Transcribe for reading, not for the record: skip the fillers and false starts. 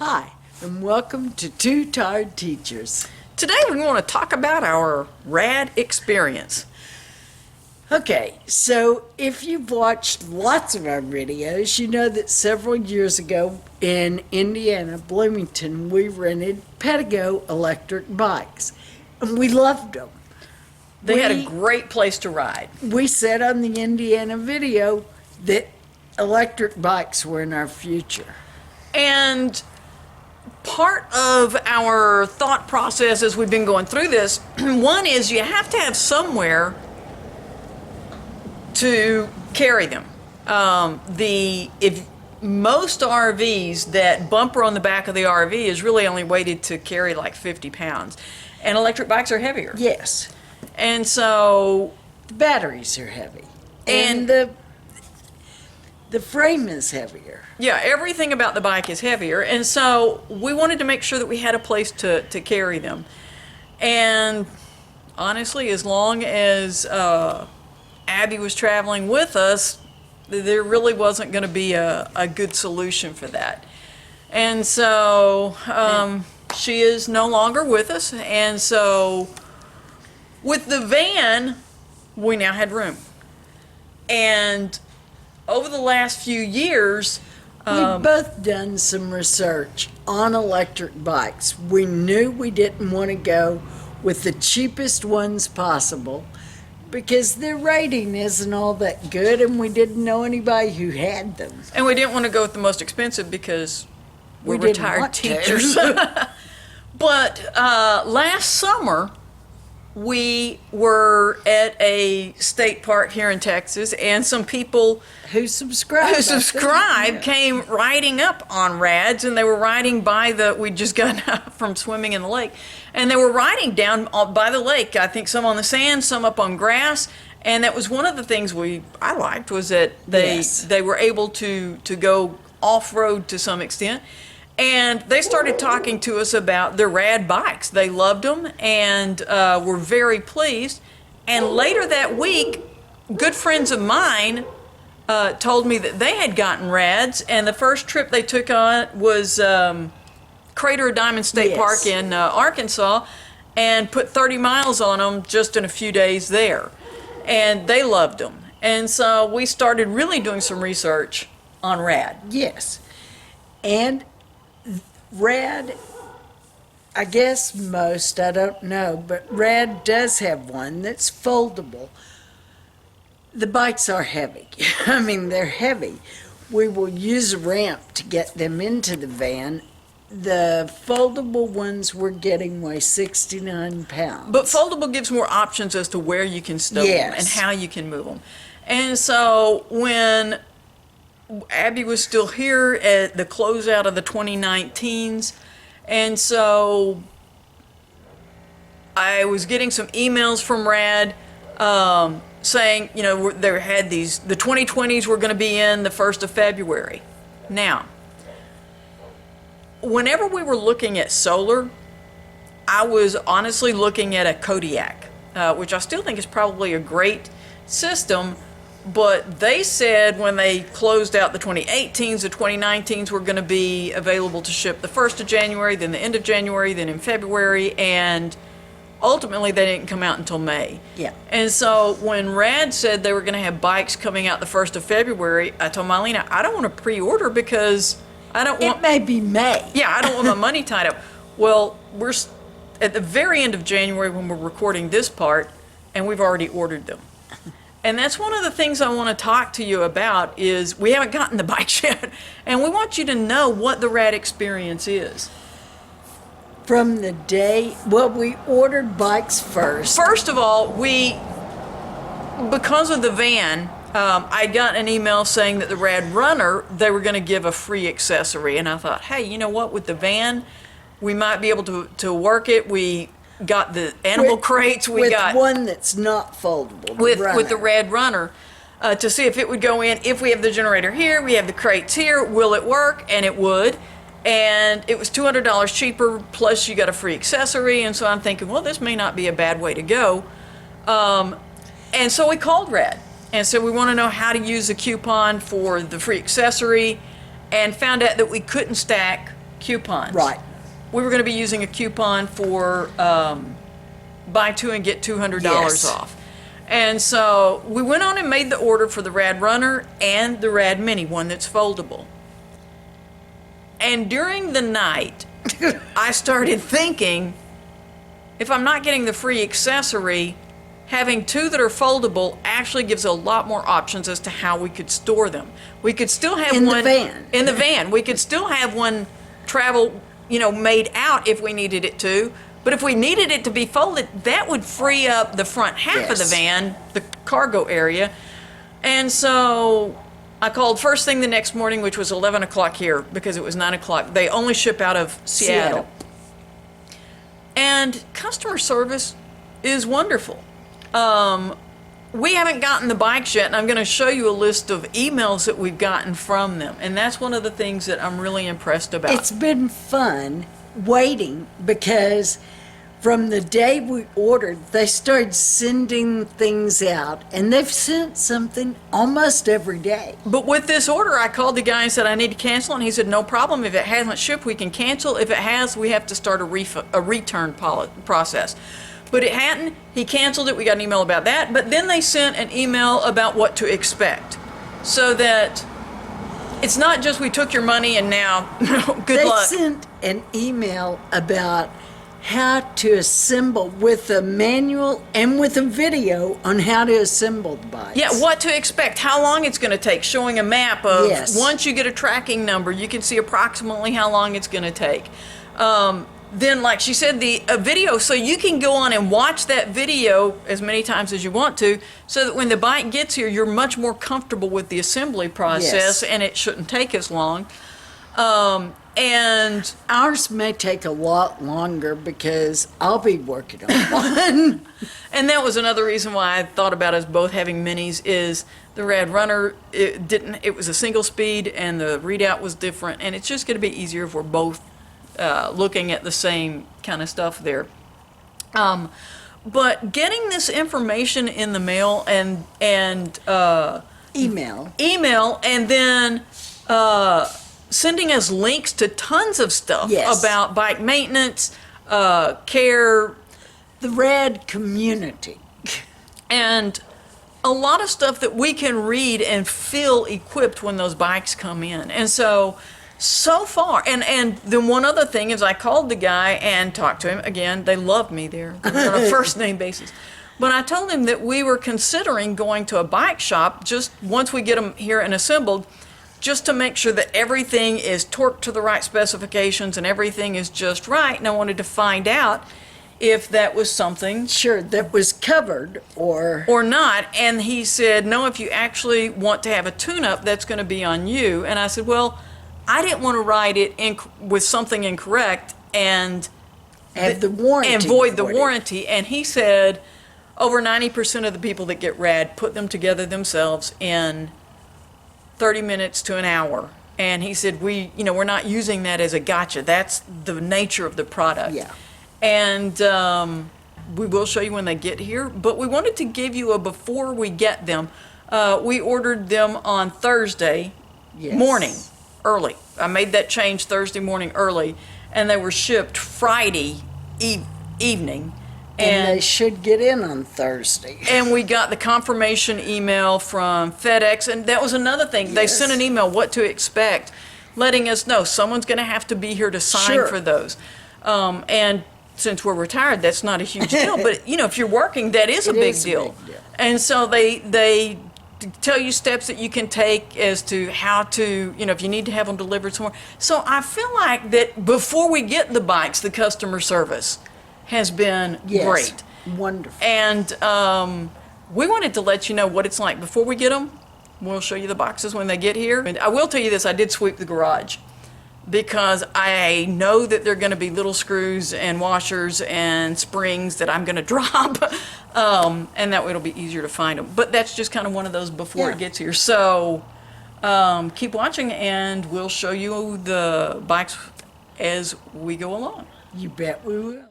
Hi, and welcome to Two Tired Teachers. Today we want to talk about our RAD experience. Okay, so if you've watched lots of our videos, you know that several years ago in Indiana, Bloomington, we rented Pedego electric bikes, and we loved them. They had a great place to ride. We said on the Indiana video that electric bikes were in our future. And part of our thought process as we've been going through this, one is you have to have somewhere to carry them. If most RVs, that bumper on the back of the RV is really only weighted to carry like 50 pounds, and electric bikes are heavier. Yes, And so, the batteries are heavy, And- and the frame is heavier. yeah, everything about the bike is heavier, and so we wanted to make sure that we had a place to carry them. And honestly, as long as Abby was traveling with us, there really wasn't going to be a good solution for that. And so she is no longer with us, and so with the van, we now had room. And over the last few years, We've both done some research on electric bikes. We knew we didn't want to go with the cheapest ones possible because their rating isn't all that good, and we didn't know anybody who had them. and we didn't want to go with the most expensive because we're We didn't retired want to. teachers. But last summer, we were at a state park here in Texas, and some people Who subscribed? who I think, subscribed yeah. came riding up on RADs, and they were riding by we just got out from swimming in the lake, and they were riding down by the lake. I think some on the sand, some up on grass, and that was one of the things I liked, was that Yes. they were able to go off-road to some extent. And they started talking to us about their RAD bikes. They loved them and were very pleased. And later that week, good friends of mine told me that they had gotten RADs, and the first trip they took on was Crater of Diamond State Yes. Park in Arkansas, and put 30 miles on them just in a few days there. And they loved them. And so we started really doing some research on RAD. Yes. And RAD, I guess most, I don't know, but RAD does have one that's foldable. The bikes are heavy. I mean, they're heavy. We will use a ramp to get them into the van. The foldable ones we're getting weigh 69 pounds. But foldable gives more options as to where you can stow them Yes. and how you can move them. And so when Abby was still here at the closeout of the 2019s, and so I was getting some emails from RAD saying, they had the 2020s were going to be in the 1st of February. Now, whenever we were looking at solar, I was honestly looking at a Kodiak, which I still think is probably a great system, but they said when they closed out the 2018s, the 2019s were going to be available to ship the 1st of January, then the end of January, then in February, and ultimately they didn't come out until May. Yeah. And so when RAD said they were going to have bikes coming out the 1st of February, I told MiLena, I don't want to pre-order because I don't want... It may be May. Yeah, I don't want my money tied up. Well, we're at the very end of January when we're recording this part, and we've already ordered them. And that's one of the things I want to talk to you about is we haven't gotten the bikes yet, and we want you to know what the RAD experience is. From the day, we ordered bikes first. First of all, because of the van, I got an email saying that the RAD Runner, they were going to give a free accessory. And I thought, hey, you know what? With the van, we might be able to work it. We got the animal crates. We got one that's not foldable. with the RAD Runner to see if it would go in. If we have the generator here, we have the crates here, will it work? And it would. And it was $200 cheaper, plus you got a free accessory. And so I'm thinking, well, this may not be a bad way to go. And so we called RAD and said we want to know how to use the coupon for the free accessory, and found out that we couldn't stack coupons. Right. We were going to be using a coupon for buy two and get $200 Yes. off. And so we went on and made the order for the RAD Runner and the RAD Mini, one that's foldable. And during the night, I started thinking, if I'm not getting the free accessory, having two that are foldable actually gives a lot more options as to how we could store them. We could still have In the one van. in the van. We could still have one travel, made out if we needed it to. But if we needed it to be folded, that would free up the front half of the Yes. van, the cargo area. And so I called first thing the next morning, which was 11 o'clock here, because it was 9 o'clock. They only ship out of Seattle. And customer service is wonderful. We haven't gotten the bikes yet, and I'm going to show you a list of emails that we've gotten from them. And that's one of the things that I'm really impressed about. It's been fun waiting because from the day we ordered, they started sending things out, and they've sent something almost every day. But with this order, I called the guy and said, I need to cancel, and he said, no problem. If it hasn't shipped, we can cancel. If it has, we have to start a return process. But it hadn't. He canceled it. We got an email about that. But then they sent an email about what to expect, so that it's not just we took your money and now good luck. They sent an email about how to assemble with a manual and with a video on how to assemble the bikes. Yeah, what to expect, how long it's going to take, showing a map of Yes. once you get a tracking number, you can see approximately how long it's going to take. Then, like she said, a video, so you can go on and watch that video as many times as you want to, so that when the bike gets here, you're much more comfortable with the assembly process, Yes. and it shouldn't take as long. And Ours may take a lot longer because I'll be working on one. And that was another reason why I thought about us both having minis, is the RAD Runner, it was a single speed and the readout was different, and it's just going to be easier if we're both looking at the same kind of stuff there. But getting this information in the mail and Email. and then sending us links to tons of stuff Yes. about bike maintenance, care, The RAD community. and a lot of stuff that we can read and feel equipped when those bikes come in. And so far, and then one other thing is I called the guy and talked to him. Again, they love me there. They're on a first name basis. But I told him that we were considering going to a bike shop just once we get them here and assembled, just to make sure that everything is torqued to the right specifications and everything is just right. And I wanted to find out if that was something Sure, that was covered or not. And he said, no, if you actually want to have a tune-up, that's going to be on you. And I said, well, I didn't want to ride it with something incorrect and have the warranty. and void the for it. warranty. And he said over 90% of the people that get RAD put them together themselves in 30 minutes to an hour. And he said, we're not using that as a gotcha. That's the nature of the product. Yeah. And we will show you when they get here. But we wanted to give you a before we get them. We ordered them on Thursday Yes. morning, early. I made that change Thursday morning early, and they were shipped Friday evening. And they should get in on Thursday. And we got the confirmation email from FedEx, and that was another thing. They Yes. sent an email, what to expect, letting us know someone's going to have to be here to sign Sure. for those. And since we're retired, that's not a huge deal. But, if you're working, that is a It big is a deal. big deal. And so they tell you steps that you can take as to how to, if you need to have them delivered somewhere. So I feel like that before we get the bikes, the customer service has been Yes. great. Wonderful. And we wanted to let you know what it's like before we get them. We'll show you the boxes when they get here. And I will tell you this, I did sweep the garage because I know that there are going to be little screws and washers and springs that I'm going to drop. And that way it'll be easier to find them. But that's just kind of one of those before Yeah. it gets here. So keep watching and we'll show you the bikes as we go along. You bet we will.